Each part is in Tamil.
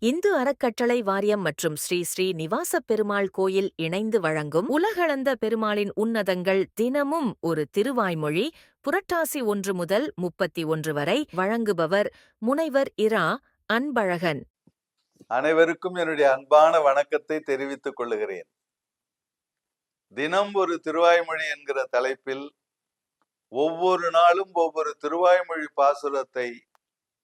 இந்து அறக்கட்டளை வாரியம் மற்றும் ஸ்ரீ ஸ்ரீ நிவாச பெருமாள் கோயில் இணைந்து வழங்கும் உலகளந்த பெருமாளின் உன்னதங்கள் தினமும் ஒரு திருவாய்மொழி புரட்டாசி 1 முதல் 31 வரை வழங்குபவர் முனைவர் இரா அன்பழகன். அனைவருக்கும் என்னுடைய அன்பான வணக்கத்தை தெரிவித்துக் கொள்ளுகிறேன். தினம் ஒரு திருவாய்மொழி என்கிற தலைப்பில் ஒவ்வொரு நாளும் ஒவ்வொரு திருவாய்மொழி பாசுரத்தை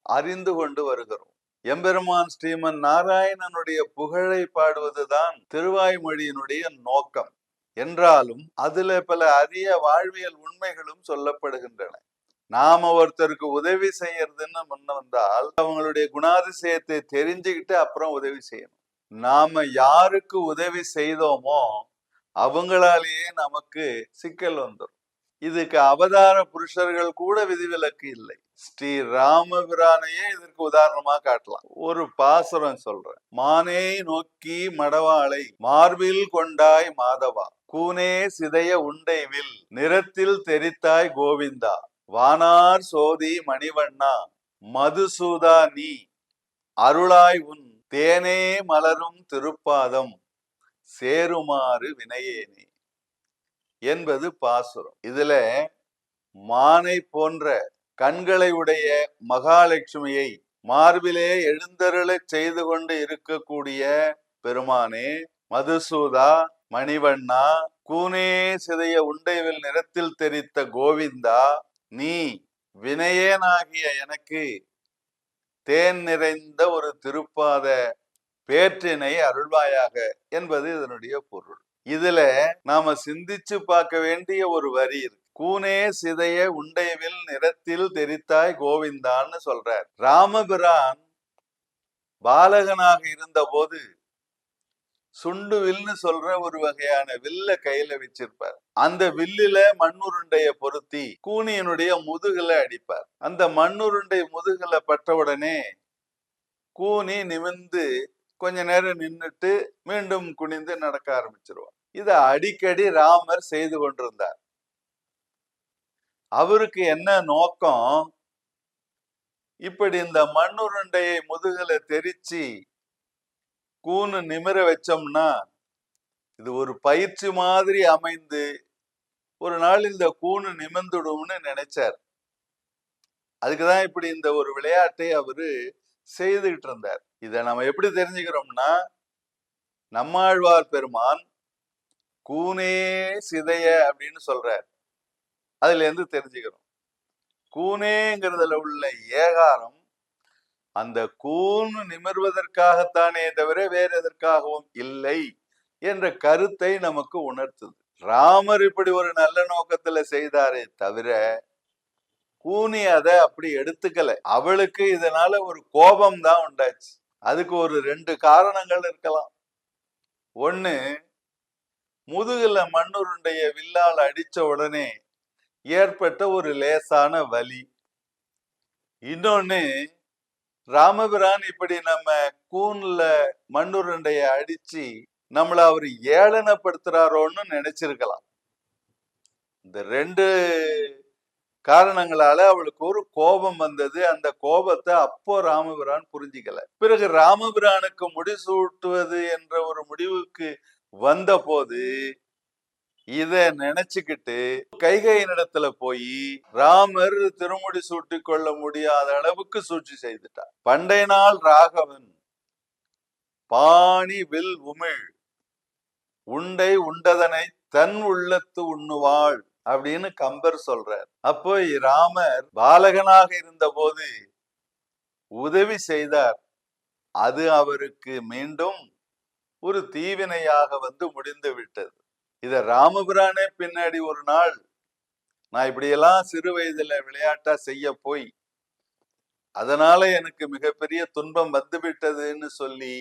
அறிந்து கொண்டு வருகிறோம். எம்பெருமான் ஸ்ரீமன் நாராயணனுடைய புகழை பாடுவதுதான் திருவாய்மொழியினுடைய நோக்கம் என்றாலும் அதுல பல அரிய வாழ்வியல் உண்மைகளும் சொல்லப்படுகின்றன. நாம ஒருத்தருக்கு உதவி செய்யறதுன்னு முன்ன வந்தால் அவங்களுடைய குணாதிசயத்தை தெரிஞ்சுக்கிட்டு அப்புறம் உதவி செய்யணும். நாம யாருக்கு உதவி செய்தோமோ அவங்களாலேயே நமக்கு சிக்கல் வந்துடும். இதுக்கு அவதார புருஷர்கள் கூட விதிவிலக்கு இல்லை. ஸ்ரீ ராமபிரானையே இதற்கு உதாரணமா காட்டலாம். ஒரு பாசுரம் சொல்றேன். மானே நோக்கி மடவாளை மார்பில் கொண்டாய் மாதவா, கூனே சிதைய உண்டைவில் நிறத்தில் தெரித்தாய் கோவிந்தா, வானார் சோதி மணிவண்ணா மதுசூதா நீ அருளாய் உன் தேனே மலரும் திருப்பாதம் சேருமாறு வினையேனே என்பது பாசுரம். இதுல மானை போன்ற கண்களை உடைய மகாலட்சுமியை மார்பிலே எழுந்தருளச் செய்து கொண்டு இருக்கக்கூடிய பெருமானே, மதுசூதா மணிவண்ணா, கூனே சிதைய உண்டைவில் நிறத்தில் தெரித்த கோவிந்தா, நீ வினயேனாகிய எனக்கு தேன் நிறைந்த ஒரு திருப்பாத பேற்றினை அருள்வாயாக என்பது இதனுடைய பொருள். இதுல நாம சிந்திச்சு பார்க்க வேண்டிய ஒரு வரி இருக்கு. கூனே சிதைய உண்டைவில் நிறத்தில் தெரித்தாய் கோவிந்தான்னு சொல்றார். ராமபிரான் பாலகனாக இருந்த போது சுண்டு வில்னு சொல்ற ஒரு வகையான வில்ல கையில வச்சிருப்பார். அந்த வில்லுல மண்ணுருண்டைய பொருத்தி கூனியனுடைய முதுகுல அடிப்பார். அந்த மண்ணுருண்டை முதுகுல பட்டவுடனே கூனி நிமிர்ந்து கொஞ்ச நேரம் நின்றுட்டு மீண்டும் குனிந்து நடக்க ஆரம்பிச்சிருவார். இத அடிக்கடி ராமர் செய்து கொண்டிருந்தார். அவருக்கு என்ன நோக்கம்? இப்படி இந்த மண்ணுருண்டையை முதுகுல தெரிச்சு கூனு நிமிர வச்சோம்னா இது ஒரு பயிற்சி மாதிரி அமைந்து ஒரு நாள் இந்த கூனு நிமிர்ந்துடும்னு நினைச்சார். அதுக்குதான் இப்படி இந்த ஒரு விளையாட்டை அவரு செய்துகிட்டு இருந்தார். இதை நம்ம எப்படி தெரிஞ்சுக்கிறோம்னா, நம்மாழ்வார் பெருமான் கூனே சிதைய அப்படின்னு சொல்றார். அதுல இருந்து தெரிஞ்சுக்கிறோம். கூனேங்கிறதுல உள்ள ஏகாரம் அந்த கூனு நிமிர்வதற்காகத்தானே தவிர வேற எதற்காகவும் இல்லை என்ற கருத்தை நமக்கு உணர்த்துது. ராமர் இப்படி ஒரு நல்ல நோக்கத்துல செய்தாரே தவிர கூனி அதை அப்படி எடுத்துக்கல. அவளுக்கு இதனால ஒரு கோபம் தான் உண்டாச்சு. அதுக்கு ஒரு 2 காரணங்கள் இருக்கலாம். ஒண்ணு, முதுகுல மண்ணுருண்டைய வில்லால் அடிச்ச உடனே ஏற்பட்ட ஒரு லேசான வலி. இன்னொன்னு, ராமபிரான் இப்படி நம்ம கூன்ல மண்ணுருண்டைய அடிச்சு நம்மள அவரு ஏளனப்படுத்துறாரோன்னு நினைச்சிருக்கலாம். இந்த 2 காரணங்களால அவளுக்கு ஒரு கோபம் வந்தது. அந்த கோபத்தை அப்போ ராமபிரான் புரிஞ்சிக்கல. பிறகு ராமபிரானுக்கு முடிசூட்டுவது என்ற ஒரு முடிவுக்கு வந்த போது இத நினைச்சுக்கிட்டு கைகையினிடத்துல போய் ராமர் திருமுடி சூட்டி கொள்ள முடியாத அளவுக்கு சூழ்ச்சி செய்துட்டார். பண்டை நாள் ராகவன் பாணி வில் உமிழ் உண்டை உண்டதனை தன் உள்ளத்து உண்ணுவாள் அப்படின்னு கம்பர் சொல்றார். அப்போ ராமர் பாலகனாக இருந்த போது உதவி செய்தார். அது அவருக்கு மீண்டும் ஒரு தீவினையாக வந்து முடிந்து விட்டது. இத ராமபிரானே பின்னாடி ஒரு நாள், நான் இப்படியெல்லாம் சிறு வயதுல விளையாட்டா செய்ய போய் அதனால எனக்கு மிகப்பெரிய துன்பம் வந்து விட்டதுன்னு சொல்லி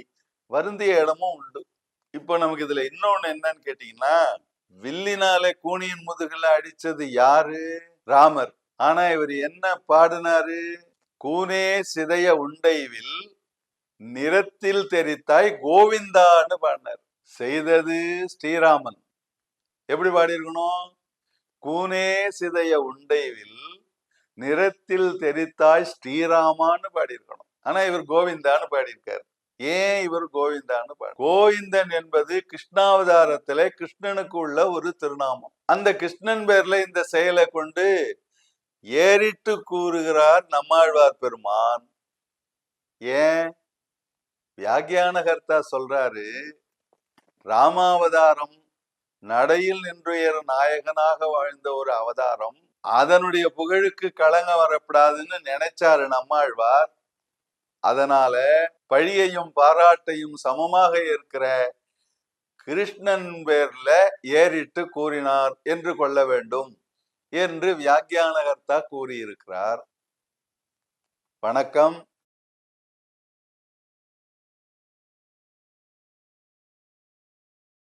வருந்திய இடமும் உண்டு. இப்போ நமக்கு இதுல இன்னொன்னு என்னன்னு கேட்டீங்கன்னா, வில்லினாலே கூனியின் முதுகுல அடிச்சது யாரு? ராமர். ஆனா இவர் என்ன பாடினாரு? கூனே சிதைய உண்டைவில் நிறத்தில் தெரித்தாய் கோவிந்தான்னு பாடினார். செய்தது ஸ்ரீராமன். எப்படி பாடியிருக்கணும்? கூனே சிதைய உண்டைவில் நிறத்தில் தெரித்தாய் ஸ்ரீராமான்னு பாடியிருக்கணும். ஆனா இவர் கோவிந்தான்னு பாடியிருக்காரு. ஏன் இவர் கோவிந்தான்னு கோவிந்தன் என்பது கிருஷ்ணாவதாரத்திலே கிருஷ்ணனுக்கு உள்ள ஒரு திருநாமம். அந்த கிருஷ்ணன் பேர்ல இந்த செயலை கொண்டு ஏறிட்டு கூறுகிறார் நம்மாழ்வார் பெருமான். ஏன்? வியாக்கியானகர்த்தா சொல்றாரு, ராமாவதாரம் நடையில் நின்றுயர் நாயகனாக வாழ்ந்த ஒரு அவதாரம், அதனுடைய புகழுக்கு களங்கம் வரப்படாதுன்னு நினைச்சாரு நம்மாழ்வார். அதனால பழியையும் பாராட்டையும் சமமாக இருக்கிற கிருஷ்ணன் பேர்ல ஏறிட்டு கூறினார் என்று கொள்ள வேண்டும் என்று வியாக்கியானகர்த்தா கூறியிருக்கிறார். வணக்கம்.